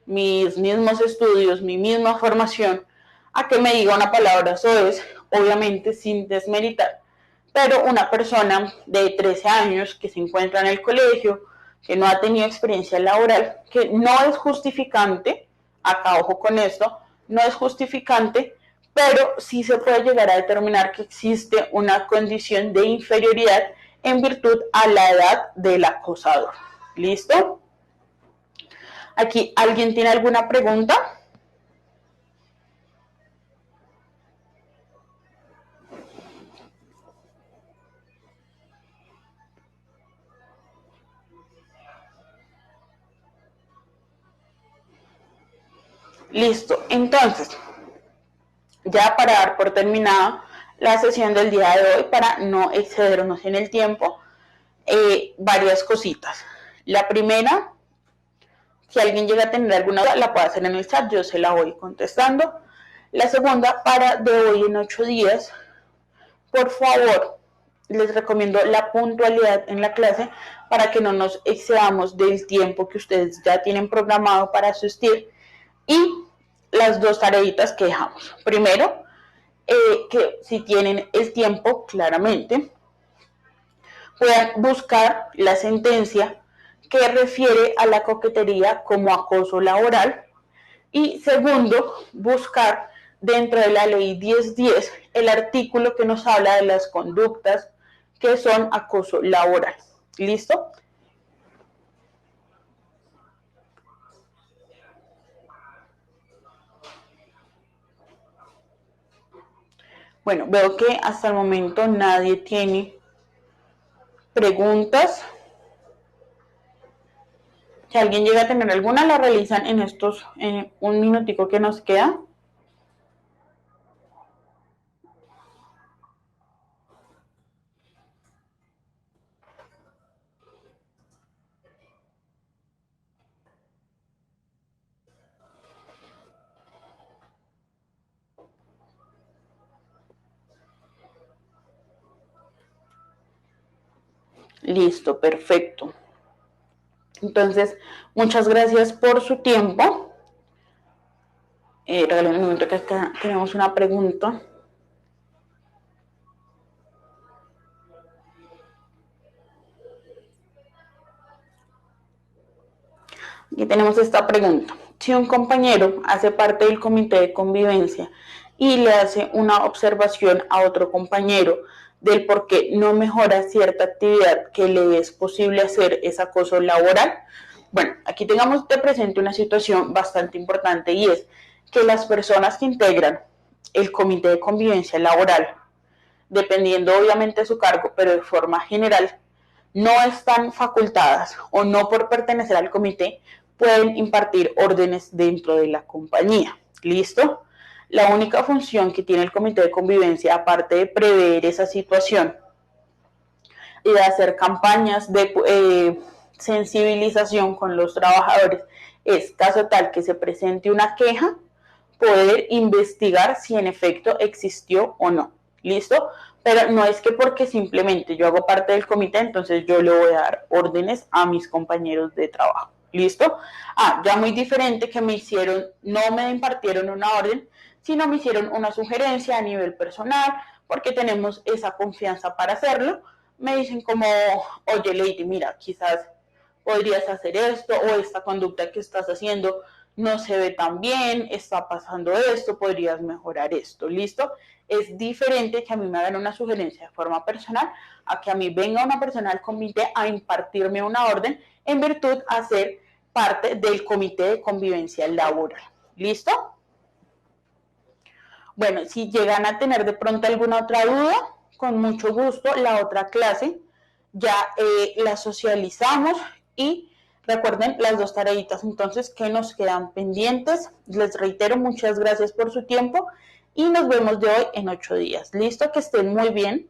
S1: mis mismos estudios, mi misma formación, a que me diga una palabra soez, obviamente sin desmeritar, pero una persona de 13 años que se encuentra en el colegio, que no ha tenido experiencia laboral, que no es justificante, acá ojo con esto, no es justificante, pero sí se puede llegar a determinar que existe una condición de inferioridad en virtud a la edad del acosador. ¿Listo? Aquí, ¿alguien tiene alguna pregunta? Listo, entonces, ya para dar por terminada la sesión del día de hoy, para no excedernos en el tiempo, varias cositas. La primera, si alguien llega a tener alguna duda, la puede hacer en el chat, yo se la voy contestando. La segunda, para de hoy en 8 días, por favor, les recomiendo la puntualidad en la clase para que no nos excedamos del tiempo que ustedes ya tienen programado para asistir. Y las dos tareitas que dejamos. Primero, que si tienen el tiempo, claramente, puedan buscar la sentencia que refiere a la coquetería como acoso laboral. Y segundo, buscar dentro de la ley 1010 el artículo que nos habla de las conductas que son acoso laboral. ¿Listo? Bueno, veo que hasta el momento nadie tiene preguntas. Si alguien llega a tener alguna, la realizan en estos un minutico que nos queda. Listo, perfecto. Entonces, muchas gracias por su tiempo. Regalen un momento que acá tenemos una pregunta. Aquí tenemos esta pregunta. Si un compañero hace parte del comité de convivencia y le hace una observación a otro compañero del por qué no mejora cierta actividad que le es posible hacer, es acoso laboral. Bueno, aquí tengamos de presente una situación bastante importante y es que las personas que integran el comité de convivencia laboral, dependiendo obviamente de su cargo, pero de forma general, no están facultadas o no por pertenecer al comité pueden impartir órdenes dentro de la compañía. ¿Listo? La única función que tiene el comité de convivencia, aparte de prever esa situación y de hacer campañas de sensibilización con los trabajadores, es caso tal que se presente una queja, poder investigar si en efecto existió o no. ¿Listo? Pero no es que porque simplemente yo hago parte del comité, entonces yo le voy a dar órdenes a mis compañeros de trabajo. ¿Listo? Ya muy diferente que me hicieron, no me impartieron una orden, sino me hicieron una sugerencia a nivel personal, porque tenemos esa confianza para hacerlo. Me dicen como, oye Lady, mira, quizás podrías hacer esto, o esta conducta que estás haciendo no se ve tan bien, está pasando esto, podrías mejorar esto, ¿listo? Es diferente que a mí me hagan una sugerencia de forma personal a que a mí venga una persona al comité a impartirme una orden en virtud a ser parte del comité de convivencia laboral. ¿Listo? Bueno, si llegan a tener de pronto alguna otra duda, con mucho gusto la otra clase ya la socializamos y recuerden las dos tareitas entonces que nos quedan pendientes. Les reitero, muchas gracias por su tiempo y nos vemos de hoy en 8 días. Listo, que estén muy bien.